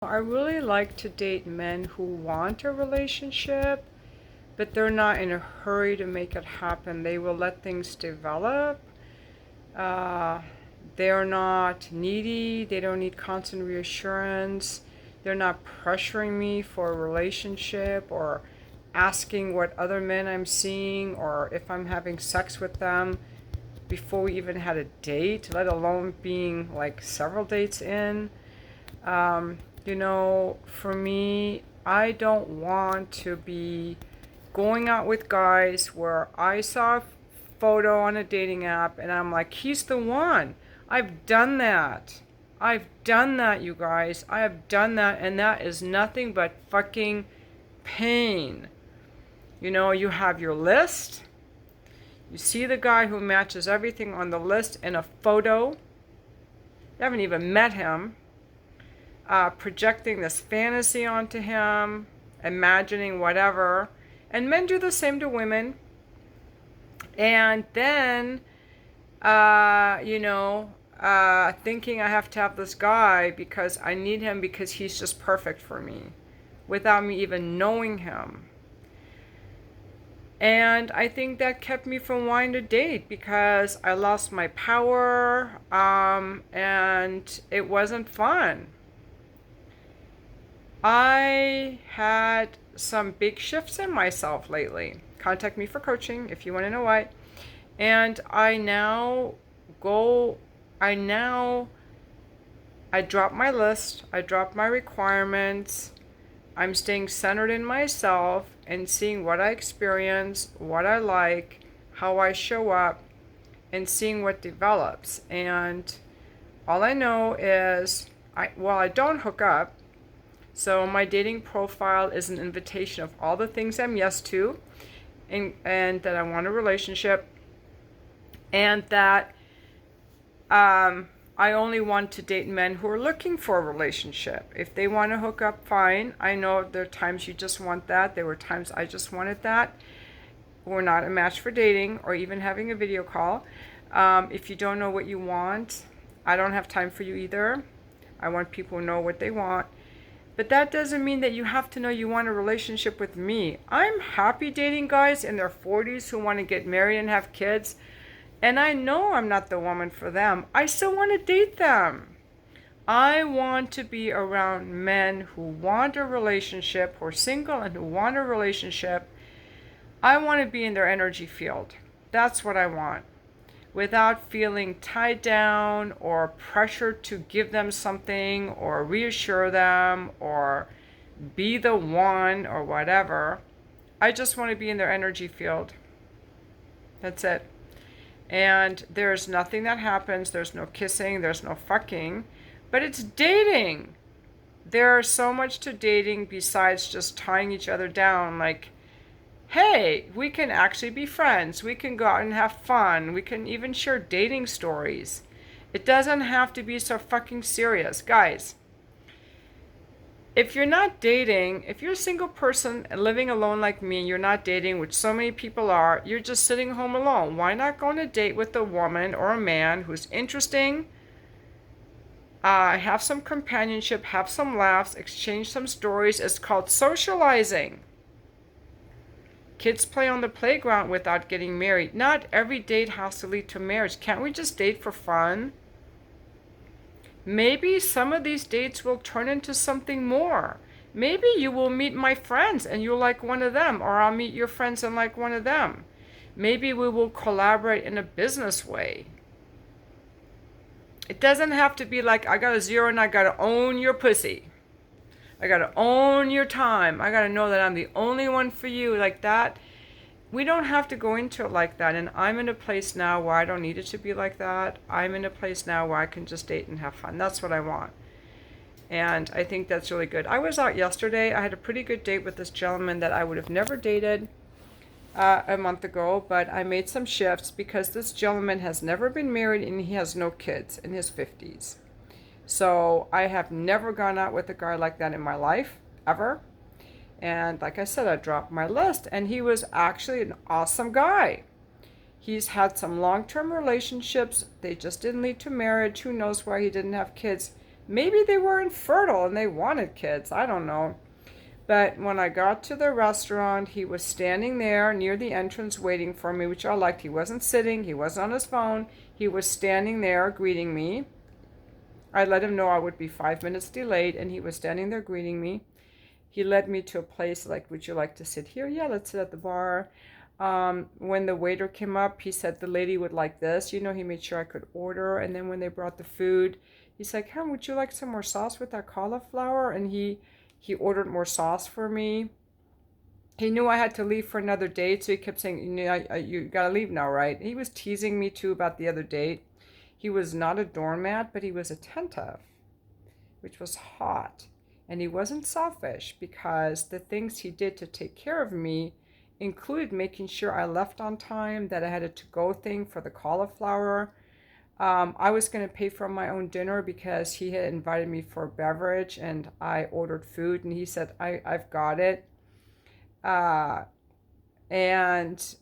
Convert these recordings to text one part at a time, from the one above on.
I really like to date men who want a relationship, but they're not in a hurry to make it happen. They will let things develop. Uh, they're not needy. They don't need constant reassurance. They're not pressuring me for a relationship or asking what other men I'm seeing or if I'm having sex with them before we even had a date, let alone being like several dates in. For me, I don't want to be going out with guys where I saw a photo on a dating app and I'm like, he's the one. I've done that. I've done that, you guys. I have done that, and that is nothing but fucking pain. You have your list. You see the guy who matches everything on the list in a photo. You haven't even met him. Projecting this fantasy onto him, imagining whatever. And men do the same to women. And then, thinking I have to have this guy because I need him because he's just perfect for me without me even knowing him. And I think that kept me from wanting to date because I lost my power, and it wasn't fun. I had some big shifts in myself lately. Contact me for coaching if you want to know why. And I dropped my list, I dropped my requirements. I'm staying centered in myself and seeing what I experience, what I like, how I show up, and seeing what develops. And all I know is, I don't hook up. So my dating profile is an invitation of all the things I'm yes to, and that I want a relationship, and that I only want to date men who are looking for a relationship. If they want to hook up, fine. I know there are times you just want that. There were times I just wanted that. We're not a match for dating or even having a video call. If you don't know what you want, I don't have time for you either. I want people who know what they want. But that doesn't mean that you have to know you want a relationship with me. I'm happy dating guys in their 40s who want to get married and have kids. And I know I'm not the woman for them. I still want to date them. I want to be around men who want a relationship, who are single and who want a relationship. I want to be in their energy field. That's what I want. Without feeling tied down or pressured to give them something or reassure them or be the one or whatever. I just want to be in their energy field. That's it. And there's nothing that happens. There's no kissing. There's no fucking. But it's dating. There's so much to dating besides just tying each other down. Like, hey, we can actually be friends. We can go out and have fun. We can even share dating stories. It doesn't have to be so fucking serious. Guys, if you're not dating, if you're a single person living alone like me and you're not dating, which so many people are, you're just sitting home alone. Why not go on a date with a woman or a man who's interesting, have some companionship, have some laughs, exchange some stories? It's called socializing. Kids play on the playground without getting married. Not every date has to lead to marriage. Can't we just date for fun? Maybe some of these dates will turn into something more. Maybe you will meet my friends and you'll like one of them, or I'll meet your friends and like one of them. Maybe we will collaborate in a business way. It doesn't have to be like, I gotta zero and I gotta own your pussy. I gotta own your time. I gotta know that I'm the only one for you, like that. We don't have to go into it like that. And I'm in a place now where I don't need it to be like that. I'm in a place now where I can just date and have fun. That's what I want. And I think that's really good. I was out yesterday. I had a pretty good date with this gentleman that I would have never dated a month ago, but I made some shifts because this gentleman has never been married and he has no kids, in his 50s. So I have never gone out with a guy like that in my life, ever. And like I said, I dropped my list, and he was actually an awesome guy. He's had some long-term relationships. They just didn't lead to marriage. Who knows why he didn't have kids? Maybe they were infertile and they wanted kids. I don't know. But when I got to the restaurant, he was standing there near the entrance waiting for me, which I liked. He wasn't sitting, he wasn't on his phone. He was standing there greeting me. I let him know I would be 5 minutes delayed, and he was standing there greeting me. He led me to a place like, would you like to sit here? Yeah, let's sit at the bar. When the waiter came up, he said the lady would like this. You know, he made sure I could order. And then when they brought the food, he's like, "Hey, would you like some more sauce with that cauliflower?" And he ordered more sauce for me. He knew I had to leave for another date, so he kept saying, "You know, you gotta leave now, right?" He was teasing me too about the other date. He was not a doormat, but he was attentive, which was hot. And he wasn't selfish, because the things he did to take care of me included making sure I left on time, that I had a to-go thing for the cauliflower. I was going to pay for my own dinner because he had invited me for a beverage, and I ordered food, and he said, I've got it. Uh, and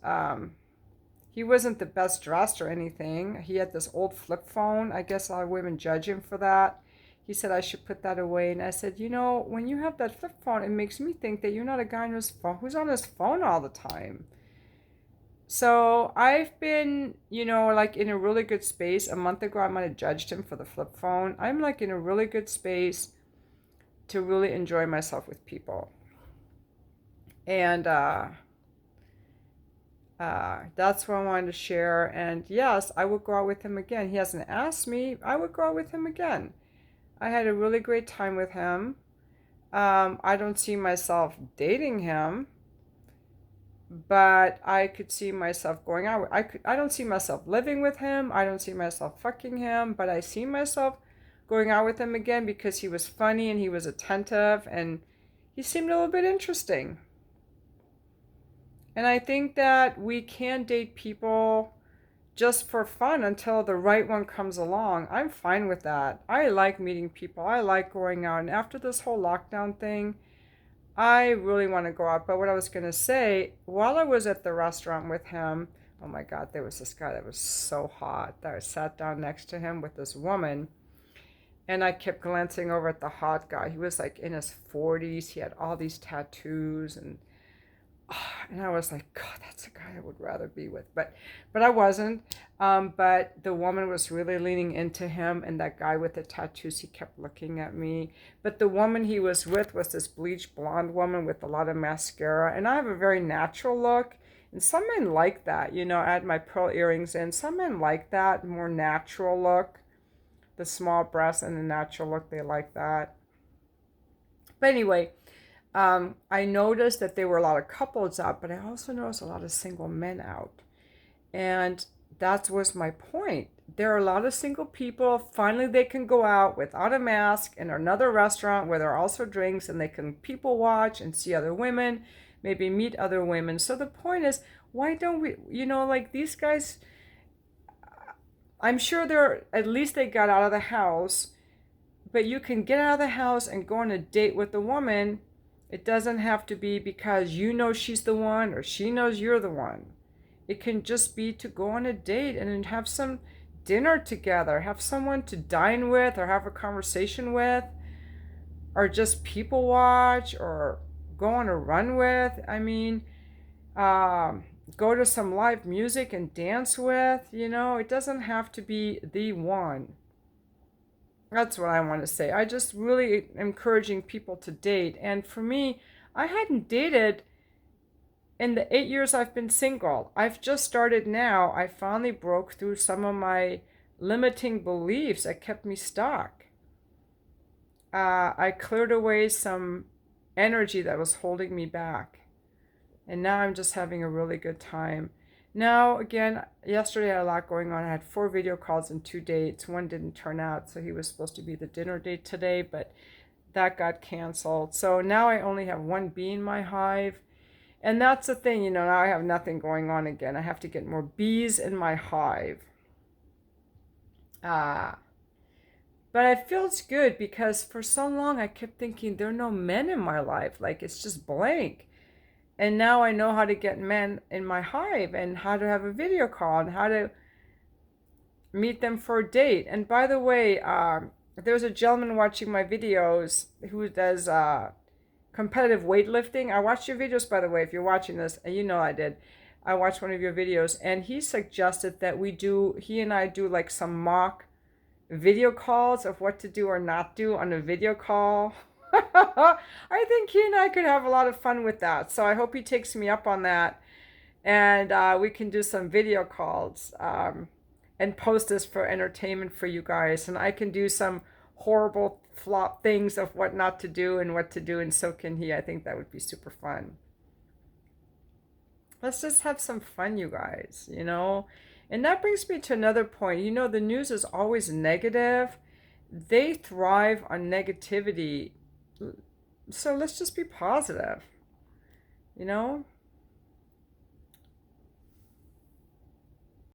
he wasn't the best dressed or anything. He had this old flip phone. I guess a lot of women judge him for that. He said I should put that away. And I said, you know, when you have that flip phone, it makes me think that you're not a guy on his phone who's on his phone all the time. So I've been, you know, like in a really good space. A month ago, I might have judged him for the flip phone. I'm like in a really good space to really enjoy myself with people. And that's what I wanted to share. And yes, I would go out with him again. He hasn't asked me. I would go out with him again. I had a really great time with him. I don't see myself dating him, but I could see myself going out. I don't see myself living with him. I don't see myself fucking him, but I see myself going out with him again because he was funny and he was attentive and he seemed a little bit interesting. And I think that we can date people just for fun until the right one comes along. I'm fine with that. I like meeting people. I like going out. And after this whole lockdown thing, I really want to go out. But what I was going to say, while I was at the restaurant with him, oh my God, there was this guy that was so hot that I sat down next to him with this woman. And I kept glancing over at the hot guy. He was like in his 40s. He had all these tattoos and I was like, God, that's a guy I would rather be with. But I wasn't. But the woman was really leaning into him, and that guy with the tattoos, he kept looking at me. But the woman he was with was this bleached blonde woman with a lot of mascara. And I have a very natural look. And some men like that. You know, I had my pearl earrings in. Some men like that more natural look. The small breasts and the natural look, they like that. But anyway, I noticed that there were a lot of couples out, but I also noticed a lot of single men out. And that was my point. There are a lot of single people. Finally, they can go out without a mask in another restaurant where there are also drinks, and they can people watch and see other women, maybe meet other women. So the point is, why don't we, you know, like these guys, I'm sure at least they got out of the house, but you can get out of the house and go on a date with a woman. It doesn't have to be because you know she's the one or she knows you're the one. It can just be to go on a date and have some dinner together, have someone to dine with or have a conversation with, or just people watch or go on a run with. I mean, go to some live music and dance with. You know, it doesn't have to be the one. That's what I want to say. I just really encouraging people to date. And for me, I hadn't dated in the 8 years I've been single. I've just started now. I finally broke through some of my limiting beliefs that kept me stuck. I cleared away some energy that was holding me back. And now I'm just having a really good time. Now, again, yesterday I had a lot going on. I had 4 video calls and 2 dates. One didn't turn out, so he was supposed to be the dinner date today, but that got canceled. So now I only have 1 bee in my hive. And that's the thing, you know, now I have nothing going on again. I have to get more bees in my hive. But it feels good because for so long I kept thinking there are no men in my life. Like, it's just blank. And now I know how to get men in my hive and how to have a video call and how to meet them for a date. And by the way, there's a gentleman watching my videos who does competitive weightlifting. I watched your videos, by the way, if you're watching this, and you know I did. I watched one of your videos, and he suggested that he and I do like some mock video calls of what to do or not do on a video call. I think he and I could have a lot of fun with that. So I hope he takes me up on that, and we can do some video calls and post this for entertainment for you guys. And I can do some horrible flop things of what not to do and what to do, and so can he. I think that would be super fun. Let's just have some fun, you guys, you know? And that brings me to another point. You know, the news is always negative. They thrive on negativity. So let's just be positive, you know?